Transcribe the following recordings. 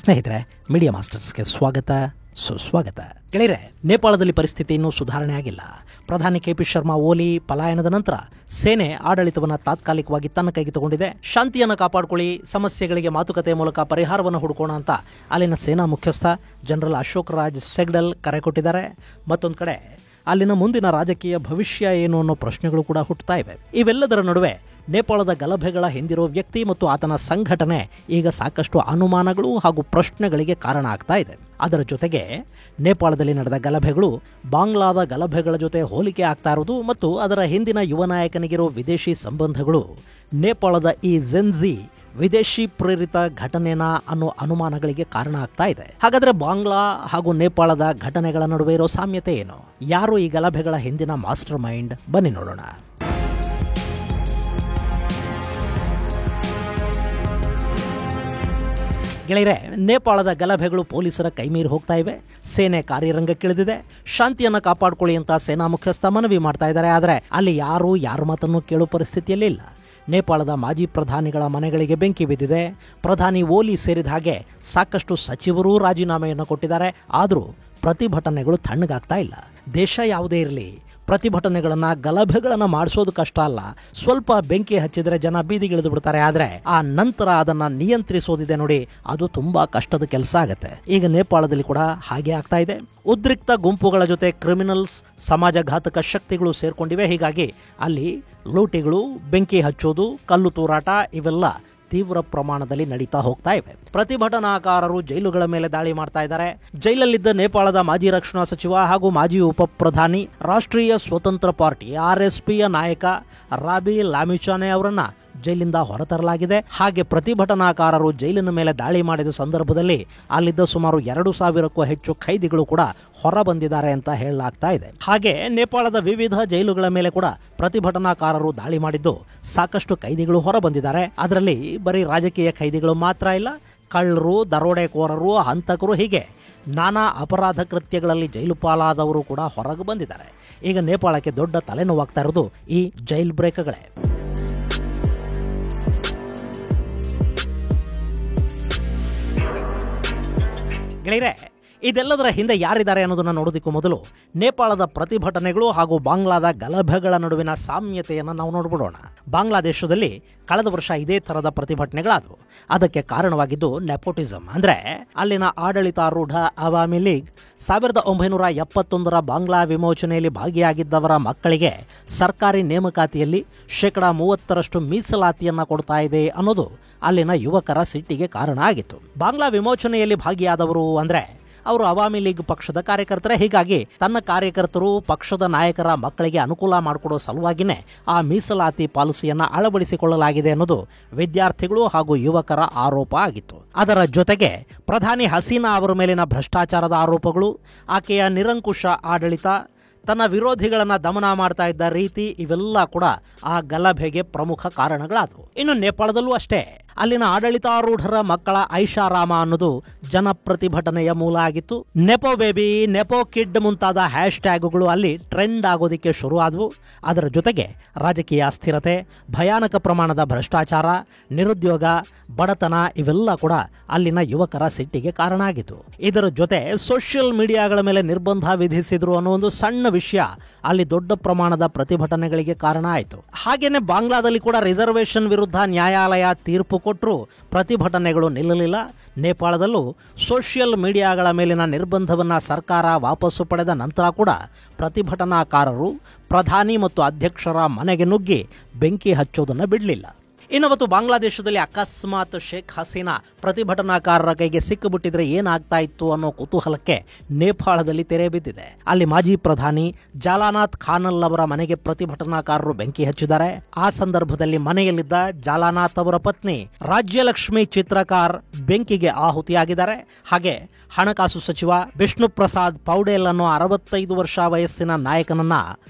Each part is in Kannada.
ಸ್ನೇಹಿತರೆ, ಮೀಡಿಯಾ ಮಾಸ್ಟರ್ಸ್ಗೆ ಸ್ವಾಗತ, ಸುಸ್ವಾಗತ. ಗೆಳೆಯರೆ, ನೇಪಾಳದಲ್ಲಿ ಪರಿಸ್ಥಿತಿ ಇನ್ನೂ ಸುಧಾರಣೆ ಆಗಿಲ್ಲ. ಪ್ರಧಾನಿ ಕೆಪಿ ಶರ್ಮಾ ಓಲಿ ಪಲಾಯನದ ನಂತರ ಸೇನೆ ಆಡಳಿತವನ್ನು ತಾತ್ಕಾಲಿಕವಾಗಿ ತನ್ನ ಕೈಗೆ ತಗೊಂಡಿದೆ. ಶಾಂತಿಯನ್ನು ಕಾಪಾಡಿಕೊಳ್ಳಿ, ಸಮಸ್ಯೆಗಳಿಗೆ ಮಾತುಕತೆಯ ಮೂಲಕ ಪರಿಹಾರವನ್ನು ಹುಡುಕೋಣ ಅಂತ ಅಲ್ಲಿನ ಸೇನಾ ಮುಖ್ಯಸ್ಥ ಜನರಲ್ ಅಶೋಕ್ ರಾಜ್ ಸೆಗ್ಡಲ್ ಕರೆ ಕೊಟ್ಟಿದ್ದಾರೆ. ಮತ್ತೊಂದು ಕಡೆ ಅಲ್ಲಿನ ಮುಂದಿನ ರಾಜಕೀಯ ಭವಿಷ್ಯ ಏನು ಅನ್ನೋ ಪ್ರಶ್ನೆಗಳು ಕೂಡ ಹುಟ್ಟುತ್ತಾ ಇವೆ. ಇವೆಲ್ಲದರ ನಡುವೆ ನೇಪಾಳದ ಗಲಭೆಗಳ ಹಿಂದಿರೋ ವ್ಯಕ್ತಿ ಮತ್ತು ಆತನ ಸಂಘಟನೆ ಈಗ ಸಾಕಷ್ಟು ಅನುಮಾನಗಳು ಹಾಗೂ ಪ್ರಶ್ನೆಗಳಿಗೆ ಕಾರಣ ಆಗ್ತಾ ಇದೆ. ಅದರ ಜೊತೆಗೆ ನೇಪಾಳದಲ್ಲಿ ನಡೆದ ಗಲಭೆಗಳು ಬಾಂಗ್ಲಾದ ಗಲಭೆಗಳ ಜೊತೆ ಹೋಲಿಕೆ ಆಗ್ತಾ ಇರೋದು ಮತ್ತು ಅದರ ಹಿಂದಿನ ಯುವ ನಾಯಕನಿಗಿರೋ ವಿದೇಶಿ ಸಂಬಂಧಗಳು ನೇಪಾಳದ ಈ ಜೆನ್ಜಿ ವಿದೇಶಿ ಪ್ರೇರಿತ ಘಟನೆನಾ ಅನ್ನೋ ಅನುಮಾನಗಳಿಗೆ ಕಾರಣ ಆಗ್ತಾ ಇದೆ. ಹಾಗಾದ್ರೆ ಬಾಂಗ್ಲಾ ಹಾಗೂ ನೇಪಾಳದ ಘಟನೆಗಳ ನಡುವೆ ಇರೋ ಸಾಮ್ಯತೆ ಏನು? ಯಾರು ಈ ಗಲಭೆಗಳ ಹಿಂದಿನ ಮಾಸ್ಟರ್ ಮೈಂಡ್? ಬನ್ನಿ ನೋಡೋಣ. ಗೆಳೆಯರೆ, ನೇಪಾಳದ ಗಲಭೆಗಳು ಪೊಲೀಸರ ಕೈಮೀರಿ ಹೋಗ್ತಾ ಇವೆ. ಸೇನೆ ಕಾರ್ಯರಂಗಕ್ಕಿಳಿದಿದೆ. ಶಾಂತಿಯನ್ನು ಕಾಪಾಡಿಕೊಳ್ಳಿ ಅಂತ ಸೇನಾ ಮುಖ್ಯಸ್ಥ ಮನವಿ ಮಾಡ್ತಾ ಇದ್ದಾರೆ. ಆದರೆ ಅಲ್ಲಿ ಯಾರ ಮಾತನ್ನು ಕೇಳೋ ಪರಿಸ್ಥಿತಿಯಲ್ಲಿ ಇಲ್ಲ. ನೇಪಾಳದ ಮಾಜಿ ಪ್ರಧಾನಿಗಳ ಮನೆಗಳಿಗೆ ಬೆಂಕಿ ಬಿದ್ದಿದೆ. ಪ್ರಧಾನಿ ಓಲಿ ಸೇರಿದ ಹಾಗೆ ಸಾಕಷ್ಟು ಸಚಿವರು ರಾಜೀನಾಮೆಯನ್ನು ಕೊಟ್ಟಿದ್ದಾರೆ. ಆದರೂ ಪ್ರತಿಭಟನೆಗಳು ತಣ್ಣಗಾಗ್ತಾ ಇಲ್ಲ. ದೇಶ ಯಾವುದೇ ಇರಲಿ, ಪ್ರತಿಭಟನೆಗಳನ್ನ ಗಲಭೆಗಳನ್ನ ಮಾಡಿಸೋದು ಕಷ್ಟ ಅಲ್ಲ. ಸ್ವಲ್ಪ ಬೆಂಕಿ ಹಚ್ಚಿದ್ರೆ ಜನ ಬೀದಿಗಿಳಿದು ಬಿಡ್ತಾರೆ. ಆದ್ರೆ ಆ ನಂತರ ಅದನ್ನ ನಿಯಂತ್ರಿಸೋದಿದೆ ನೋಡಿ, ಅದು ತುಂಬಾ ಕಷ್ಟದ ಕೆಲಸ ಆಗತ್ತೆ. ಈಗ ನೇಪಾಳದಲ್ಲಿ ಕೂಡ ಹಾಗೆ ಆಗ್ತಾ ಇದೆ. ಉದ್ರಿಕ್ತ ಗುಂಪುಗಳ ಜೊತೆ ಕ್ರಿಮಿನಲ್ಸ್, ಸಮಾಜಘಾತಕ ಶಕ್ತಿಗಳು ಸೇರ್ಕೊಂಡಿವೆ. ಹೀಗಾಗಿ ಅಲ್ಲಿ ಲೂಟಿಗಳು, ಬೆಂಕಿ ಹಚ್ಚೋದು, ಕಲ್ಲು ತೂರಾಟ ಇವೆಲ್ಲ ತೀವ್ರ ಪ್ರಮಾಣದಲ್ಲಿ ನಡೀತಾ ಹೋಗ್ತಾ ಇವೆ. ಪ್ರತಿಭಟನಾಕಾರರು ಜೈಲುಗಳ ಮೇಲೆ ದಾಳಿ ಮಾಡ್ತಾ ಇದ್ದಾರೆ. ಜೈಲಲ್ಲಿದ್ದ ನೇಪಾಳದ ಮಾಜಿ ರಕ್ಷಣಾ ಸಚಿವ ಹಾಗೂ ಮಾಜಿ ಉಪ ಪ್ರಧಾನಿ, ರಾಷ್ಟ್ರೀಯ ಸ್ವತಂತ್ರ ಪಾರ್ಟಿ RSPಯ ನಾಯಕ ರಾಬಿ ಲಾಮಿಚಾನೆ ಅವರನ್ನ ಜೈಲಿಂದ ಹೊರತರಲಾಗಿದೆ. ಹಾಗೆ ಪ್ರತಿಭಟನಾಕಾರರು ಜೈಲಿನ ಮೇಲೆ ದಾಳಿ ಮಾಡಿದ ಸಂದರ್ಭದಲ್ಲಿ ಅಲ್ಲಿದ್ದ ಸುಮಾರು 2,000ಕ್ಕೂ ಹೆಚ್ಚು ಖೈದಿಗಳು ಕೂಡ ಹೊರ ಬಂದಿದ್ದಾರೆ ಅಂತ ಹೇಳಲಾಗ್ತಾ ಇದೆ. ಹಾಗೆ ನೇಪಾಳದ ವಿವಿಧ ಜೈಲುಗಳ ಮೇಲೆ ಕೂಡ ಪ್ರತಿಭಟನಾಕಾರರು ದಾಳಿ ಮಾಡಿದ್ದು ಸಾಕಷ್ಟು ಖೈದಿಗಳು ಹೊರ ಬಂದಿದ್ದಾರೆ. ಅದರಲ್ಲಿ ಬರೀ ರಾಜಕೀಯ ಖೈದಿಗಳು ಮಾತ್ರ ಇಲ್ಲ, ಕಳ್ಳರು, ದರೋಡೆಕೋರರು, ಹಂತಕರು, ಹೀಗೆ ನಾನಾ ಅಪರಾಧ ಕೃತ್ಯಗಳಲ್ಲಿ ಜೈಲು ಪಾಲಾದವರು ಕೂಡ ಹೊರಗೆ ಬಂದಿದ್ದಾರೆ. ಈಗ ನೇಪಾಳಕ್ಕೆ ದೊಡ್ಡ ತಲೆನೋವಾಗ್ತಾ ಇರೋದು ಈ ಜೈಲ್ ಬ್ರೇಕ್ಗಳೇ. ಗೆಳೆಯರೆ, ಇದೆಲ್ಲದರ ಹಿಂದೆ ಯಾರಿದ್ದಾರೆ ಅನ್ನೋದನ್ನ ನೋಡೋದಕ್ಕೂ ಮೊದಲು ನೇಪಾಳದ ಪ್ರತಿಭಟನೆಗಳು ಹಾಗೂ ಬಾಂಗ್ಲಾದ ಗಲಭೆಗಳ ನಡುವಿನ ಸಾಮ್ಯತೆಯನ್ನು ನಾವು ನೋಡ್ಬಿಡೋಣ. ಬಾಂಗ್ಲಾದೇಶದಲ್ಲಿ ಕಳೆದ ವರ್ಷ ಇದೇ ಥರದ ಪ್ರತಿಭಟನೆಗಳಾದವು. ಅದಕ್ಕೆ ಕಾರಣವಾಗಿದ್ದು ನೆಪೋಟಿಸಂ. ಅಂದರೆ ಅಲ್ಲಿನ ಆಡಳಿತಾರೂಢ ಅವಾಮಿ ಲೀಗ್ 1971 ಬಾಂಗ್ಲಾ ವಿಮೋಚನೆಯಲ್ಲಿ ಭಾಗಿಯಾಗಿದ್ದವರ ಮಕ್ಕಳಿಗೆ ಸರ್ಕಾರಿ ನೇಮಕಾತಿಯಲ್ಲಿ 30% ಮೀಸಲಾತಿಯನ್ನು ಕೊಡ್ತಾ ಇದೆ ಅನ್ನೋದು ಅಲ್ಲಿನ ಯುವಕರ ಸಿಟ್ಟಿಗೆ ಕಾರಣ ಆಗಿತ್ತು. ಬಾಂಗ್ಲಾ ವಿಮೋಚನೆಯಲ್ಲಿ ಭಾಗಿಯಾದವರು ಅಂದರೆ ಅವರು ಅವಾಮಿ ಲೀಗ್ ಪಕ್ಷದ ಕಾರ್ಯಕರ್ತರೇ. ಹೀಗಾಗಿ ತನ್ನ ಕಾರ್ಯಕರ್ತರು, ಪಕ್ಷದ ನಾಯಕರ ಮಕ್ಕಳಿಗೆ ಅನುಕೂಲ ಮಾಡಿಕೊಡೋ ಸಲುವಾಗಿನೇ ಆ ಮೀಸಲಾತಿ ಪಾಲಿಸಿಯನ್ನು ಅಳವಡಿಸಿಕೊಳ್ಳಲಾಗಿದೆ ಅನ್ನೋದು ವಿದ್ಯಾರ್ಥಿಗಳು ಹಾಗೂ ಯುವಕರ ಆರೋಪ ಆಗಿತ್ತು. ಅದರ ಜೊತೆಗೆ ಪ್ರಧಾನಿ ಹಸೀನಾ ಅವರ ಮೇಲಿನ ಭ್ರಷ್ಟಾಚಾರದ ಆರೋಪಗಳು, ಆಕೆಯ ನಿರಂಕುಶ ಆಡಳಿತ, ತನ್ನ ವಿರೋಧಿಗಳನ್ನು ದಮನ ಮಾಡ್ತಾ ಇದ್ದ ರೀತಿ, ಇವೆಲ್ಲ ಕೂಡ ಆ ಗಲಭೆಗೆ ಪ್ರಮುಖ ಕಾರಣಗಳಾದವು. ಇನ್ನು ನೇಪಾಳದಲ್ಲೂ ಅಷ್ಟೇ, ಅಲ್ಲಿನ ಆಡಳಿತಾರೂಢರ ಮಕ್ಕಳ ಐಷಾರಾಮ ಅನ್ನೋದು ಜನಪ್ರತಿಭಟನೆಯ ಮೂಲ ಆಗಿತ್ತು. ನೆಪೋ ಬೇಬಿ, ನೆಪೋ ಕಿಡ್ ಮುಂತಾದ ಹ್ಯಾಶ್ಟ್ಯಾಗ್ಗಳು ಅಲ್ಲಿ ಟ್ರೆಂಡ್ ಆಗೋದಿಕ್ಕೆ ಶುರು ಆದವು. ಅದರ ಜೊತೆಗೆ ರಾಜಕೀಯ ಅಸ್ಥಿರತೆ, ಭಯಾನಕ ಪ್ರಮಾಣದ ಭ್ರಷ್ಟಾಚಾರ, ನಿರುದ್ಯೋಗ, ಬಡತನ ಇವೆಲ್ಲ ಕೂಡ ಅಲ್ಲಿನ ಯುವಕರ ಸಿಟ್ಟಿಗೆ ಕಾರಣ ಆಗಿತ್ತು. ಇದರ ಜೊತೆ ಸೋಷಿಯಲ್ ಮೀಡಿಯಾಗಳ ಮೇಲೆ ನಿರ್ಬಂಧ ವಿಧಿಸಿದ್ರು ಅನ್ನೋ ಒಂದು ಸಣ್ಣ ವಿಷಯ ಅಲ್ಲಿ ದೊಡ್ಡ ಪ್ರಮಾಣದ ಪ್ರತಿಭಟನೆಗಳಿಗೆ ಕಾರಣ ಆಯಿತು. ಹಾಗೇನೆ ಬಾಂಗ್ಲಾದಲ್ಲಿ ಕೂಡ ರಿಸರ್ವೇಷನ್ ವಿರುದ್ಧ ನ್ಯಾಯಾಲಯ ತೀರ್ಪು ಕೊಟ್ಟರು ಪ್ರತಿಭಟನೆಗಳು ನಿಲ್ಲಲಿಲ್ಲ. ನೇಪಾಳದಲ್ಲೂ ಸೋಷಿಯಲ್ ಮೀಡಿಯಾಗಳ ಮೇಲಿನ ನಿರ್ಬಂಧವನ್ನು ಸರ್ಕಾರ ವಾಪಸ್ಸು ಪಡೆದ ನಂತರ ಕೂಡ ಪ್ರತಿಭಟನಾಕಾರರು ಪ್ರಧಾನಿ ಮತ್ತು ಅಧ್ಯಕ್ಷರ ಮನೆಗೆ ನುಗ್ಗಿ ಬೆಂಕಿ ಹಚ್ಚೋದನ್ನು ಬಿಡಲಿಲ್ಲ. ಇನ್ನೊಂದು ಬಾಂಗ್ಲಾದೇಶದಲ್ಲಿ ಅಕಸ್ಮಾತ್ ಶೇಖ್ ಹಸೀನಾ ಪ್ರತಿಭಟನಾಕಾರರ ಕೈಗೆ ಸಿಕ್ಕಿಬಿಟ್ಟಿದ್ರೆ ಏನಾಗ್ತಾ ಇತ್ತು ಅನ್ನೋ ಕುತೂಹಲಕ್ಕೆ ನೇಪಾಳದಲ್ಲಿ ತೆರೆ ಬಿದ್ದಿದೆ. ಅಲ್ಲಿ ಮಾಜಿ ಪ್ರಧಾನಿ ಜಾಲಾನಾಥ್ ಖಾನಲ್ ಅವರ ಮನೆಗೆ ಪ್ರತಿಭಟನಾಕಾರರು ಬೆಂಕಿ ಹಚ್ಚಿದ್ದಾರೆ. ಆ ಸಂದರ್ಭದಲ್ಲಿ ಮನೆಯಲ್ಲಿದ್ದ ಜಾಲಾನಾಥ್ ಅವರ ಪತ್ನಿ ರಾಜ್ಯಲಕ್ಷ್ಮಿ ಚಿತ್ರಕಾರ್ ಬೆಂಕಿಗೆ ಆಹುತಿಯಾಗಿದ್ದಾರೆ. ಹಾಗೆ ಹಣಕಾಸು ಸಚಿವ ವಿಷ್ಣು ಪ್ರಸಾದ್ ಪೌಡೇಲ್ ಅನ್ನೋ 65 ವರ್ಷ ವಯಸ್ಸಿನ ನಾಯಕನನ್ನ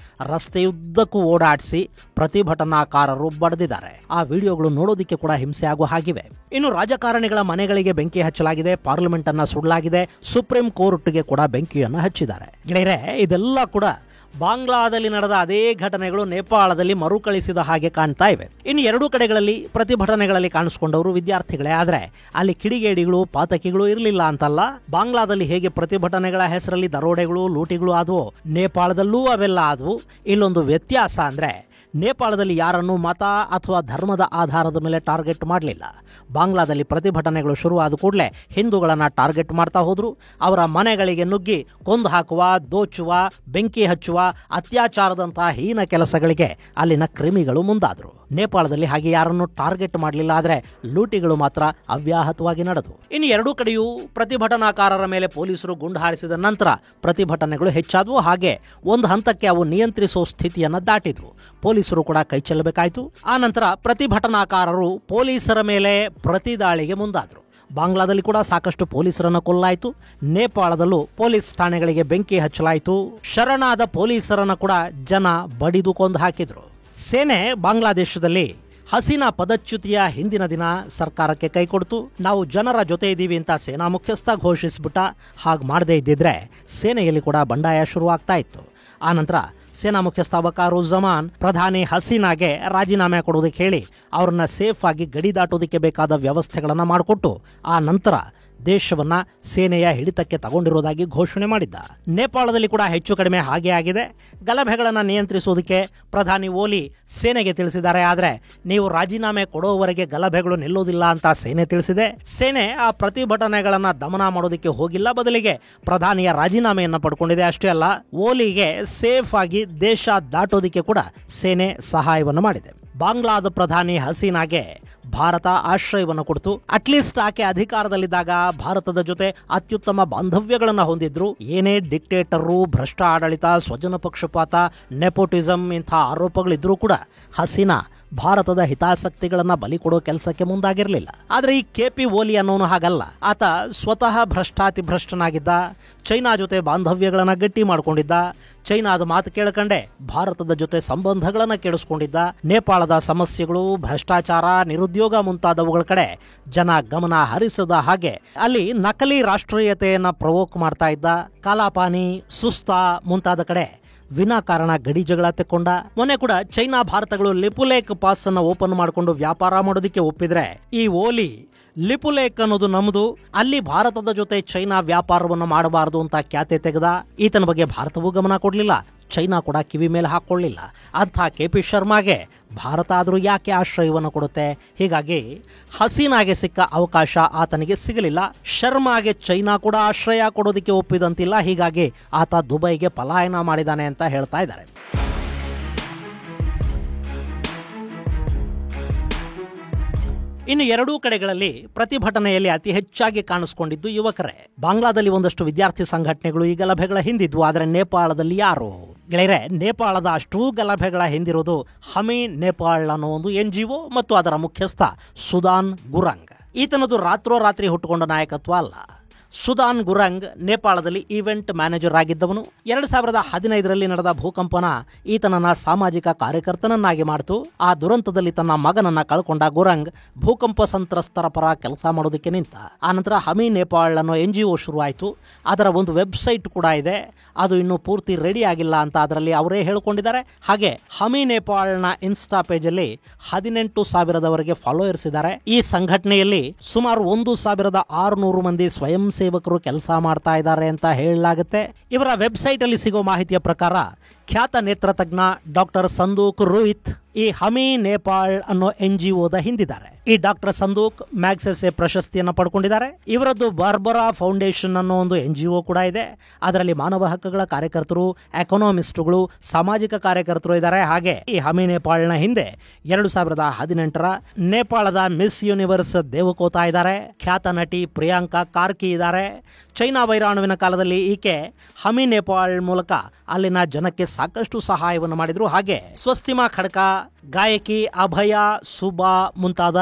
ರಸ್ತೆಯುದ್ದಕ್ಕೂ ಓಡಾಡಿಸಿ ಪ್ರತಿಭಟನಾಕಾರರು ಬಡಿದಿದ್ದಾರೆ. ಆ ವಿಡಿಯೋಗಳು ನೋಡೋದಿಕ್ಕೆ ಕೂಡ ಹಿಂಸೆ ಆಗುವ ಹಾಗಿವೆ. ಇನ್ನು ರಾಜಕಾರಣಿಗಳ ಮನೆಗಳಿಗೆ ಬೆಂಕಿ ಹಚ್ಚಲಾಗಿದೆ, ಪಾರ್ಲಿಮೆಂಟ್ ಅನ್ನ ಸುಡಲಾಗಿದೆ, ಸುಪ್ರೀಂ ಕೋರ್ಟ್ಗೆ ಕೂಡ ಬೆಂಕಿಯನ್ನು ಹಚ್ಚಿದ್ದಾರೆ. ಗೆಳೆಯರೆ, ಇದೆಲ್ಲ ಕೂಡ ಬಾಂಗ್ಲಾದಲ್ಲಿ ನಡೆದ ಅದೇ ಘಟನೆಗಳು ನೇಪಾಳದಲ್ಲಿ ಮರುಕಳಿಸಿದ ಹಾಗೆ ಕಾಣ್ತಾ ಇವೆ. ಇನ್ನು ಎರಡೂ ಕಡೆಗಳಲ್ಲಿ ಪ್ರತಿಭಟನೆಗಳಲ್ಲಿ ಕಾಣಿಸಿಕೊಂಡವರು ವಿದ್ಯಾರ್ಥಿಗಳೇ. ಆದರೆ ಅಲ್ಲಿ ಕಿಡಿಗೇಡಿಗಳು ಪಾತಕಿಗಳು ಇರಲಿಲ್ಲ ಅಂತಲ್ಲ. ಬಾಂಗ್ಲಾದಲ್ಲಿ ಹೇಗೆ ಪ್ರತಿಭಟನೆಗಳ ಹೆಸರಲ್ಲಿ ದರೋಡೆಗಳು ಲೂಟಿಗಳು ಆದವು, ನೇಪಾಳದಲ್ಲೂ ಅವೆಲ್ಲ ಆದವು. ಇಲ್ಲೊಂದು ವ್ಯತ್ಯಾಸ ಅಂದ್ರೆ ನೇಪಾಳದಲ್ಲಿ ಯಾರನ್ನು ಮತ ಅಥವಾ ಧರ್ಮದ ಆಧಾರದ ಮೇಲೆ ಟಾರ್ಗೆಟ್ ಮಾಡಲಿಲ್ಲ. ಬಾಂಗ್ಲಾದಲ್ಲಿ ಪ್ರತಿಭಟನೆಗಳು ಶುರುವಾದ ಕೂಡಲೇ ಹಿಂದೂಗಳನ್ನು ಟಾರ್ಗೆಟ್ ಮಾಡ್ತಾ ಹೋದ್ರು. ಅವರ ಮನೆಗಳಿಗೆ ನುಗ್ಗಿ ಕೊಂದು ಹಾಕುವ, ದೋಚುವ, ಬೆಂಕಿ ಹಚ್ಚುವ, ಅತ್ಯಾಚಾರದಂತಹ ಹೀನ ಕೆಲಸಗಳಿಗೆ ಅಲ್ಲಿನ ಕ್ರಿಮಿಗಳು ಮುಂದಾದರು. ನೇಪಾಳದಲ್ಲಿ ಹಾಗೆ ಯಾರನ್ನು ಟಾರ್ಗೆಟ್ ಮಾಡಲಿಲ್ಲ. ಆದರೆ ಲೂಟಿಗಳು ಮಾತ್ರ ಅವ್ಯಾಹತವಾಗಿ ನಡೆದವು. ಇನ್ನು ಎರಡೂ ಕಡೆಯೂ ಪ್ರತಿಭಟನಾಕಾರರ ಮೇಲೆ ಪೊಲೀಸರು ಗುಂಡು ಹಾರಿಸಿದ ನಂತರ ಪ್ರತಿಭಟನೆಗಳು ಹೆಚ್ಚಾದವು. ಹಾಗೆ ಒಂದು ಹಂತಕ್ಕೆ ಅವು ನಿಯಂತ್ರಿಸುವ ಸ್ಥಿತಿಯನ್ನು ದಾಟಿದ್ವು. ಪೊಲೀಸರು ಕೂಡ ಕೈ ಚೆಲ್ಲಬೇಕಾಯಿತು. ಆ ನಂತರ ಪ್ರತಿಭಟನಾಕಾರರು ಪೊಲೀಸರ ಮೇಲೆ ಪ್ರತಿದಾಳಿಗೆ ಮುಂದಾದರು. ಬಾಂಗ್ಲಾದಲ್ಲಿ ಕೂಡ ಸಾಕಷ್ಟು ಪೊಲೀಸರನ್ನು ಕೊಲ್ಲಾಯಿತು. ನೇಪಾಳದಲ್ಲೂ ಪೊಲೀಸ್ ಠಾಣೆಗಳಿಗೆ ಬೆಂಕಿ ಹಚ್ಚಲಾಯಿತು. ಶರಣಾದ ಪೊಲೀಸರನ್ನು ಕೂಡ ಜನ ಬಡಿದು ಕೊಂದು ಹಾಕಿದ್ರು. ಸೇನೆ ಬಾಂಗ್ಲಾದೇಶದಲ್ಲಿ ಹಸೀನಾ ಪದಚ್ಯುತಿಯ ಹಿಂದಿನ ದಿನ ಸರ್ಕಾರಕ್ಕೆ ಕೈ ಕೊಡ್ತು. ನಾವು ಜನರ ಜೊತೆ ಇದ್ದೀವಿ ಅಂತ ಸೇನಾ ಮುಖ್ಯಸ್ಥ ಘೋಷಿಸ್ಬಿಟ್ಟ. ಹಾಗೆ ಮಾಡದೇ ಇದ್ದಿದ್ರೆ ಸೇನೆಯಲ್ಲಿ ಕೂಡ ಬಂಡಾಯ ಶುರುವಾಗ್ತಾ ಇತ್ತು. ಆ ನಂತರ ಸೇನಾ ಮುಖ್ಯಸ್ಥ ವಕಾರುಜ್ಜಮಾನ್ ಪ್ರಧಾನಿ ಹಸೀನಾಗೆ ರಾಜೀನಾಮೆ ಕೊಡೋದಕ್ಕೆ ಹೇಳಿ ಅವ್ರನ್ನ ಸೇಫ್ ಆಗಿ ಗಡಿ ದಾಟೋದಕ್ಕೆ ಬೇಕಾದ ವ್ಯವಸ್ಥೆಗಳನ್ನ ಮಾಡಿಕೊಟ್ಟು ಆ ನಂತರ ದೇಶವನ್ನ ಸೇನೆಯ ಹಿಡಿತಕ್ಕೆ ತಗೊಂಡಿರೋದಾಗಿ ಘೋಷಣೆ ಮಾಡಿದ್ದ. ನೇಪಾಳದಲ್ಲಿ ಕೂಡ ಹೆಚ್ಚು ಕಡಿಮೆ ಹಾಗೆ ಆಗಿದೆ. ಗಲಭೆಗಳನ್ನು ನಿಯಂತ್ರಿಸುವುದಕ್ಕೆ ಪ್ರಧಾನಿ ಓಲಿ ಸೇನೆಗೆ ತಿಳಿಸಿದ್ದಾರೆ. ಆದರೆ ನೀವು ರಾಜೀನಾಮೆ ಕೊಡುವವರೆಗೆ ಗಲಭೆಗಳು ನಿಲ್ಲೋದಿಲ್ಲ ಅಂತ ಸೇನೆ ತಿಳಿಸಿದೆ. ಸೇನೆ ಆ ಪ್ರತಿಭಟನೆಗಳನ್ನ ದಮನ ಮಾಡೋದಕ್ಕೆ ಹೋಗಿಲ್ಲ, ಬದಲಿಗೆ ಪ್ರಧಾನಿಯ ರಾಜೀನಾಮೆಯನ್ನು ಪಡ್ಕೊಂಡಿದೆ. ಅಷ್ಟೇ ಅಲ್ಲ, ಓಲಿಗೆ ಸೇಫ್ ಆಗಿ ದೇಶ ದಾಟೋದಕ್ಕೆ ಕೂಡ ಸೇನೆ ಸಹಾಯವನ್ನು ಮಾಡಿದೆ. ಬಾಂಗ್ಲಾದ ಪ್ರಧಾನಿ ಹಸೀನಾಗೆ ಭಾರತ ಆಶ್ರಯವನ್ನು ಕೊಡ್ತು. ಅಟ್ಲೀಸ್ಟ್ ಆಕೆ ಅಧಿಕಾರದಲ್ಲಿದ್ದಾಗ ಭಾರತದ ಜೊತೆ ಅತ್ಯುತ್ತಮ ಬಾಂಧವ್ಯಗಳನ್ನು ಹೊಂದಿದ್ರು. ಏನೇ ಡಿಕ್ಟೇಟರು, ಭ್ರಷ್ಟ ಆಡಳಿತ, ಸ್ವಜನ ಪಕ್ಷಪಾತ, ನೆಪೋಟಿಸಂ ಇಂಥ ಆರೋಪಗಳಿದ್ರೂ ಕೂಡ ಹಸೀನಾ ಭಾರತದ ಹಿತಾಸಕ್ತಿಗಳನ್ನ ಬಲಿ ಕೊಡೋ ಕೆಲಸಕ್ಕೆ ಮುಂದಾಗಿರಲಿಲ್ಲ. ಆದರೆ ಈ ಕೆಪಿ ಓಲಿ ಅನ್ನೋನು ಹಾಗಲ್ಲ. ಆತ ಸ್ವತಃ ಭ್ರಷ್ಟಾತಿಭ್ರಷ್ಟನಾಗಿದ್ದ. ಚೈನಾ ಜೊತೆ ಬಾಂಧವ್ಯಗಳನ್ನ ಗಟ್ಟಿ ಮಾಡ್ಕೊಂಡಿದ್ದ. ಚೈನಾದ ಮಾತು ಕೇಳ್ಕಂಡೆ ಭಾರತದ ಜೊತೆ ಸಂಬಂಧಗಳನ್ನ ಕೆಡಿಸ್ಕೊಂಡಿದ್ದ. ನೇಪಾಳದ ಸಮಸ್ಯೆಗಳು, ಭ್ರಷ್ಟಾಚಾರ, ನಿರುದ್ಯೋಗ ಮುಂತಾದವುಗಳ ಕಡೆ ಜನ ಗಮನ ಹರಿಸದ ಹಾಗೆ ಅಲ್ಲಿ ನಕಲಿ ರಾಷ್ಟ್ರೀಯತೆಯನ್ನ ಪ್ರವೋಕ್ ಮಾಡ್ತಾ ಇದ್ದ. ಕಾಲಾಪಾನಿ, ಸುಸ್ತಾ ಮುಂತಾದ ಕಡೆ ವಿನಾಕಾರಣ ಗಡಿ ಜಗಳ ತೆಕ್ಕೊಂಡ. ಮೊನ್ನೆ ಕೂಡ ಚೈನಾ ಭಾರತಗಳು ಲಿಪುಲೇಕ್ ಪಾಸ್ ಅನ್ನು ಓಪನ್ ಮಾಡಿಕೊಂಡು ವ್ಯಾಪಾರ ಮಾಡೋದಕ್ಕೆ ಒಪ್ಪಿದ್ರೆ ಈ ಓಲಿ ಲಿಪುಲೇಕ್ ಅನ್ನೋದು ನಮ್ದು, ಅಲ್ಲಿ ಭಾರತದ ಜೊತೆ ಚೈನಾ ವ್ಯಾಪಾರವನ್ನು ಮಾಡಬಾರದು ಅಂತ ಖ್ಯಾತೆ ತೆಗೆದ. ಈತನ ಬಗ್ಗೆ ಭಾರತವೂ ಗಮನ ಕೊಡಲಿಲ್ಲ, ಚೈನಾ ಕೂಡ ಕಿವಿ ಮೇಲೆ ಹಾಕೊಳ್ಳಿಲ್ಲ. ಅಂಥ ಕೆಪಿ ಶರ್ಮಾಗೆ ಭಾರತ ಆದರೂ ಯಾಕೆ ಆಶ್ರಯವನ್ನು ಕೊಡುತ್ತೆ? ಹೀಗಾಗಿ ಹಸೀನಾಗೆ ಸಿಕ್ಕ ಅವಕಾಶ ಆತನಿಗೆ ಸಿಗಲಿಲ್ಲ. ಶರ್ಮಾಗೆ ಚೈನಾ ಕೂಡ ಆಶ್ರಯ ಕೊಡೋದಕ್ಕೆ ಒಪ್ಪಿದಂತಿಲ್ಲ. ಹೀಗಾಗಿ ಆತ ದುಬೈಗೆ ಪಲಾಯನ ಮಾಡಿದಾನೆ ಅಂತ ಹೇಳ್ತಾ ಇದ್ದಾರೆ. ಇನ್ನು ಎರಡೂ ಕಡೆಗಳಲ್ಲಿ ಪ್ರತಿಭಟನೆಯಲ್ಲಿ ಅತಿ ಹೆಚ್ಚಾಗಿ ಕಾಣಿಸಿಕೊಂಡಿದ್ದು ಯುವಕರೇ. ಬಾಂಗ್ಲಾದಲ್ಲಿ ಒಂದಷ್ಟು ವಿದ್ಯಾರ್ಥಿ ಸಂಘಟನೆಗಳು ಈ ಗಲಭೆಗಳ ಹಿಂದಿದ್ವು. ಆದರೆ ನೇಪಾಳದಲ್ಲಿ ಯಾರು? ಗೆಳೆಯರೆ, ನೇಪಾಳದ ಅಷ್ಟೂ ಗಲಭೆಗಳ ಹಿಂದಿರೋದು ಹಮಿ ನೇಪಾಳ್ ಅನ್ನೋ ಒಂದು NGO ಮತ್ತು ಅದರ ಮುಖ್ಯಸ್ಥ ಸುದಾನ್ ಗುರಂಗ್. ಈತನದು ರಾತ್ರೋರಾತ್ರಿ ಹುಟ್ಟುಕೊಂಡ ನಾಯಕತ್ವ ಅಲ್ಲ. ಸುದಾನ್ ಗುರಂಗ್ ನೇಪಾಳದಲ್ಲಿ ಈವೆಂಟ್ ಮ್ಯಾನೇಜರ್ ಆಗಿದ್ದವನು. 2015ರಲ್ಲಿ ನಡೆದ ಭೂಕಂಪನ ಈತನನ್ನ ಸಾಮಾಜಿಕ ಕಾರ್ಯಕರ್ತನನ್ನಾಗಿ ಮಾಡಿತು. ಆ ದುರಂತದಲ್ಲಿ ತನ್ನ ಮಗನನ್ನ ಕಳ್ಕೊಂಡ ಗುರಂಗ್ ಭೂಕಂಪ ಸಂತ್ರಸ್ತರ ಪರ ಕೆಲಸ ಮಾಡೋದಕ್ಕೆ ನಿಂತ. ಆನಂತರ ಹಮಿ ನೇಪಾಳ್ ಅನ್ನೋ NGO ಶುರುವಾಯಿತು. ಅದರ ಒಂದು ವೆಬ್ಸೈಟ್ ಕೂಡ ಇದೆ. ಅದು ಇನ್ನೂ ಪೂರ್ತಿ ರೆಡಿ ಆಗಿಲ್ಲ ಅಂತ ಅದರಲ್ಲಿ ಅವರೇ ಹೇಳ್ಕೊಂಡಿದ್ದಾರೆ. ಹಾಗೆ ಹಮಿ ನೇಪಾಳ್ನ ಇನ್ಸ್ಟಾ ಪೇಜಲ್ಲಿ 18,000ದವರೆಗೆ ಫಾಲೋಯರ್ಸ್ ಇದ್ದಾರೆ. ಈ ಸಂಘಟನೆಯಲ್ಲಿ ಸುಮಾರು 1,600 ಮಂದಿ ಸ್ವಯಂ ಸೇವಕರು ಕೆಲಸ ಮಾಡ್ತಾ ಇದ್ದಾರೆ ಅಂತ ಹೇಳಲಾಗುತ್ತೆ. ಇವರ ವೆಬ್ಸೈಟ್ ಅಲ್ಲಿ ಸಿಗೋ ಮಾಹಿತಿಯ ಪ್ರಕಾರ ಖ್ಯಾತ ನೇತ್ರತಜ್ಞ ಡಾಕ್ಟರ್ ಸಂದೂಕ್ ರೋಹಿತ್ ಈ ಹಮಿ ನೇಪಾಳ್ ಅನ್ನೋ NGOದ ಹಿಂದಿದ್ದಾರೆ. ಈ ಡಾಕ್ಟರ್ ಸಂದೂಕ್ ಮ್ಯಾಗ್ಸೆಸೆ ಪ್ರಶಸ್ತಿಯನ್ನು ಪಡ್ಕೊಂಡಿದ್ದಾರೆ. ಇವರದ್ದು ಬಾರ್ಬರಾ ಫೌಂಡೇಶನ್ ಅನ್ನೋ ಒಂದು NGO ಕೂಡ ಇದೆ. ಅದರಲ್ಲಿ ಮಾನವ ಹಕ್ಕುಗಳ ಕಾರ್ಯಕರ್ತರು, ಎಕನಾಮಿಸ್ಟ್ಗಳು, ಸಾಮಾಜಿಕ ಕಾರ್ಯಕರ್ತರು ಇದ್ದಾರೆ. ಹಾಗೆ ಈ ಹಮಿ ನೇಪಾಳ್ನ ಹಿಂದೆ 2018ರ ನೇಪಾಳದ ಮಿಸ್ ಯೂನಿವರ್ಸ್ ದೇವಕೋತಾ ಇದ್ದಾರೆ. ಖ್ಯಾತ ನಟಿ ಪ್ರಿಯಾಂಕಾ ಕಾರ್ಕಿ ಇದ್ದಾರೆ. ಚೈನಾ ವೈರಾಣುವಿನ ಕಾಲದಲ್ಲಿ ಈಕೆ ಹಮಿ ನೇಪಾಳ್ ಮೂಲಕ ಅಲ್ಲಿನ ಜನಕ್ಕೆ ಸಾಕಷ್ಟು ಸಹಾಯವನ್ನು ಮಾಡಿದ್ರು. ಹಾಗೆ ಸ್ವಸ್ತಿಮಾ ಖಡ್ಕ, ಗಾಯಕಿ ಅಭಯ ಸುಬಾ ಮುಂತಾದ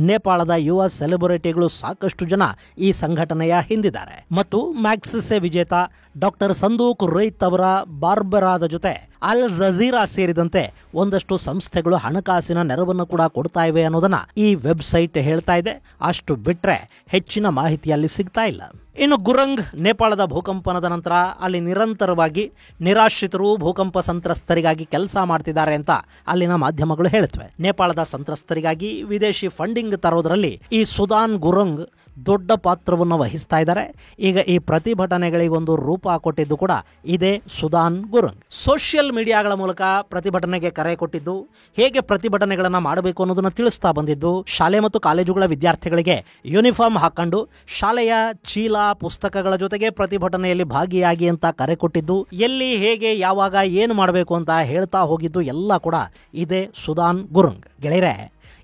ನೇಪಾಳದ ಯುವ ಸೆಲೆಬ್ರಿಟಿಗಳು ಸಾಕಷ್ಟು ಜನ ಈ ಸಂಘಟನೆಯ ಹಿಂದಿದ್ದಾರೆ. ಮತ್ತು ಮ್ಯಾಗ್ಸೆಸೆ ವಿಜೇತ ಡಾಕ್ಟರ್ ಸಂದೂಕ್ ರೈತ್ ಅವರ ಬಾರ್ಬರಾದ ಜೊತೆ ಅಲ್ ಜಜೀರಾ ಸೇರಿದಂತೆ ಒಂದಷ್ಟು ಸಂಸ್ಥೆಗಳು ಹಣಕಾಸಿನ ನೆರವನ್ನು ಕೂಡ ಕೊಡ್ತಾ ಇವೆ ಅನ್ನೋದನ್ನ ಈ ವೆಬ್ಸೈಟ್ ಹೇಳ್ತಾ ಇದೆ. ಅಷ್ಟು ಬಿಟ್ರೆ ಹೆಚ್ಚಿನ ಮಾಹಿತಿ ಅಲ್ಲಿ ಸಿಗ್ತಾ ಇಲ್ಲ. ಇನ್ನು ಗುರಂಗ್ ನೇಪಾಳದ ಭೂಕಂಪನದ ನಂತರ ಅಲ್ಲಿ ನಿರಂತರವಾಗಿ ನಿರಾಶ್ರಿತರು ಭೂಕಂಪ ಸಂತ್ರಸ್ತರಿಗಾಗಿ ಕೆಲಸ ಮಾಡ್ತಿದ್ದಾರೆ ಅಂತ ಅಲ್ಲಿನ ಮಾಧ್ಯಮಗಳು ಹೇಳುತ್ತವೆ. ನೇಪಾಳದ ಸಂತ್ರಸ್ತರಿಗಾಗಿ ವಿದೇಶಿ ಫಂಡಿಂಗ್ ತರೋದ್ರಲ್ಲಿ ಈ ಸುದಾನ್ ಗುರಂಗ್ ದೊಡ್ಡ ಪಾತ್ರವನ್ನು ವಹಿಸ್ತಾ ಇದ್ದಾರೆ. ಈಗ ಈ ಪ್ರತಿಭಟನೆಗಳಿಗೊಂದು ರೂಪ ಕೊಟ್ಟಿದ್ದು ಕೂಡ ಇದೇ ಸುದಾನ್ ಗುರಂಗ್. ಸೋಷಿಯಲ್ ಮೀಡಿಯಾಗಳ ಮೂಲಕ ಪ್ರತಿಭಟನೆಗೆ ಕರೆ ಕೊಟ್ಟಿದ್ದು, ಹೇಗೆ ಪ್ರತಿಭಟನೆಗಳನ್ನು ಮಾಡಬೇಕು ಅನ್ನೋದನ್ನ ತಿಳಿಸ್ತಾ ಬಂದಿದ್ದು, ಶಾಲೆ ಮತ್ತು ಕಾಲೇಜುಗಳ ವಿದ್ಯಾರ್ಥಿಗಳಿಗೆ ಯೂನಿಫಾರ್ಮ್ ಹಾಕೊಂಡು ಶಾಲೆಯ ಚೀಲ ಪುಸ್ತಕಗಳ ಜೊತೆಗೆ ಪ್ರತಿಭಟನೆಯಲ್ಲಿ ಭಾಗಿಯಾಗಿ ಅಂತ ಕರೆ ಕೊಟ್ಟಿದ್ದು, ಎಲ್ಲಿ ಹೇಗೆ ಯಾವಾಗ ಏನು ಮಾಡಬೇಕು ಅಂತ ಹೇಳ್ತಾ ಹೋಗಿದ್ದು ಎಲ್ಲ ಕೂಡ ಇದೇ ಸುದಾನ್ ಗುರಂಗ್. ಗೆಳೆಯರೆ,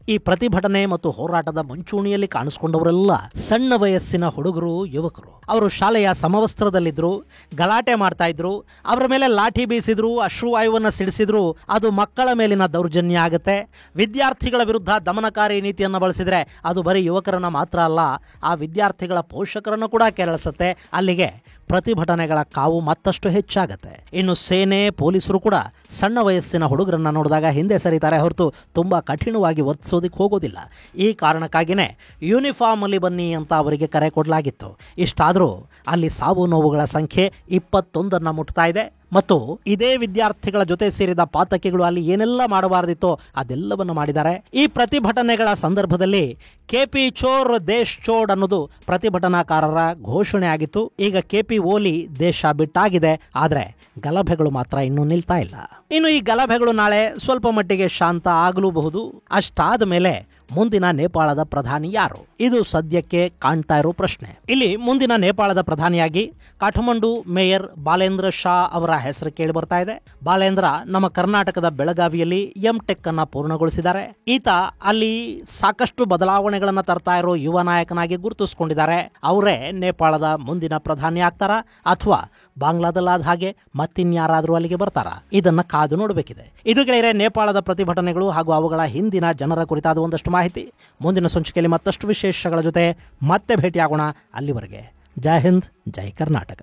ಈ ಪ್ರತಿಭಟನೆ ಮತ್ತು ಹೋರಾಟದ ಮುಂಚೂಣಿಯಲ್ಲಿ ಕಾಣಿಸ್ಕೊಂಡವರೆಲ್ಲ ಸಣ್ಣ ವಯಸ್ಸಿನ ಹುಡುಗರು, ಯುವಕರು. ಅವರು ಶಾಲೆಯ ಸಮವಸ್ತ್ರದಲ್ಲಿದ್ರು, ಗಲಾಟೆ ಮಾಡ್ತಾ ಇದ್ರು, ಅವರ ಮೇಲೆ ಲಾಠಿ ಬೀಸಿದ್ರು, ಅಶ್ರುವಾಯುವನ್ನು ಸಿಡಿಸಿದ್ರು. ಅದು ಮಕ್ಕಳ ಮೇಲಿನ ದೌರ್ಜನ್ಯ ಆಗುತ್ತೆ. ವಿದ್ಯಾರ್ಥಿಗಳ ವಿರುದ್ಧ ದಮನಕಾರಿ ನೀತಿಯನ್ನು ಬಳಸಿದ್ರೆ ಅದು ಬರೀ ಯುವಕರನ್ನ ಮಾತ್ರ ಅಲ್ಲ, ಆ ವಿದ್ಯಾರ್ಥಿಗಳ ಪೋಷಕರನ್ನು ಕೂಡ ಕೆರಳಿಸುತ್ತೆ. ಅಲ್ಲಿಗೆ ಪ್ರತಿಭಟನೆಗಳ ಕಾವು ಮತ್ತಷ್ಟು ಹೆಚ್ಚಾಗತ್ತೆ. ಇನ್ನು ಸೇನೆ, ಪೊಲೀಸರು ಕೂಡ ಸಣ್ಣ ವಯಸ್ಸಿನ ಹುಡುಗರನ್ನ ನೋಡಿದಾಗ ಹಿಂದೆ ಸರಿತಾರೆ ಹೊರತು ತುಂಬಾ ಕಠಿಣವಾಗಿ ವರ್ತಿಸೋದಕ್ಕೆ ಹೋಗೋದಿಲ್ಲ. ಈ ಕಾರಣಕ್ಕಾಗಿಯೇ ಯೂನಿಫಾರ್ಮ್ ಅಲ್ಲಿ ಬನ್ನಿ ಅಂತ ಅವರಿಗೆ ಕರೆ ಕೊಡಲಾಗಿತ್ತು. ಇಷ್ಟಾದರೂ ಅಲ್ಲಿ ಸಾವು ನೋವುಗಳ ಸಂಖ್ಯೆ 21 ಮುಟ್ತಾ ಇದೆ. ಮತ್ತು ಇದೇ ವಿದ್ಯಾರ್ಥಿಗಳ ಜೊತೆ ಸೇರಿದ ಪಾತಕಿಗಳು ಅಲ್ಲಿ ಏನೆಲ್ಲ ಮಾಡಬಾರದಿತ್ತೋ ಅದೆಲ್ಲವನ್ನು ಮಾಡಿದ್ದಾರೆ. ಈ ಪ್ರತಿಭಟನೆಗಳ ಸಂದರ್ಭದಲ್ಲಿ ಕೆಪಿ ಚೋರ್ ದೇಶ್ ಚೋಡ್ ಅನ್ನೋದು ಪ್ರತಿಭಟನಾಕಾರರ ಘೋಷಣೆ ಆಗಿತ್ತು. ಈಗ ಕೆಪಿ ಓಲಿ ದೇಶ ಬಿಟ್ಟಾಗಿದೆ. ಆದರೆ ಗಲಭೆಗಳು ಮಾತ್ರ ಇನ್ನೂ ನಿಲ್ತಾ ಇಲ್ಲ. ಇನ್ನು ಈ ಗಲಭೆಗಳು ನಾಳೆ ಸ್ವಲ್ಪ ಮಟ್ಟಿಗೆ ಶಾಂತ ಆಗಲೂಬಹುದು. ಅಷ್ಟಾದ ಮೇಲೆ ಮುಂದಿನ ನೇಪಾಳದ ಪ್ರಧಾನಿ ಯಾರು? ಇದು ಸದ್ಯಕ್ಕೆ ಕಾಣ್ತಾ ಇರೋ ಪ್ರಶ್ನೆ. ಇಲ್ಲಿ ಮುಂದಿನ ನೇಪಾಳದ ಪ್ರಧಾನಿಯಾಗಿ ಕಾಠಮಂಡು ಮೇಯರ್ ಬಾಲೇಂದ್ರ ಶಾ ಅವರ ಹೆಸರು ಕೇಳಿ ಬರ್ತಾ ಇದೆ. ಬಾಲೇಂದ್ರ ನಮ್ಮ ಕರ್ನಾಟಕದ ಬೆಳಗಾವಿಯಲ್ಲಿ ಎಂಟೆಕ್ ಅನ್ನ ಪೂರ್ಣಗೊಳಿಸಿದ್ದಾರೆ. ಈತ ಅಲ್ಲಿ ಸಾಕಷ್ಟು ಬದಲಾವಣೆಗಳನ್ನ ತರ್ತಾ ಇರೋ ಯುವ ನಾಯಕನಾಗಿ ಗುರುತಿಸಿಕೊಂಡಿದ್ದಾರೆ. ಅವರೇ ನೇಪಾಳದ ಮುಂದಿನ ಪ್ರಧಾನಿ ಆಗ್ತಾರ ಅಥವಾ ಬಾಂಗ್ಲಾದಲ್ಲಾದ ಹಾಗೆ ಮತ್ತಿನ್ಯಾರಾದ್ರೂ ಅಲ್ಲಿಗೆ ಬರ್ತಾರ? ಇದನ್ನ ಕಾದು ನೋಡಬೇಕಿದೆ. ಇದು ಗೆಳೆಯರೆ ನೇಪಾಳದ ಪ್ರತಿಭಟನೆಗಳು ಹಾಗೂ ಅವುಗಳ ಹಿಂದಿನ ಜನರ ಕುರಿತಾದ ಒಂದಷ್ಟು ಮಾಹಿತಿ. ಮುಂದಿನ ಸಂಚಿಕೆಯಲ್ಲಿ ಮತ್ತಷ್ಟು ವಿಶೇಷಗಳ ಜೊತೆ ಮತ್ತೆ ಭೇಟಿಯಾಗೋಣ. ಅಲ್ಲಿವರೆಗೆ ಜೈ ಹಿಂದ್, ಜೈ ಕರ್ನಾಟಕ.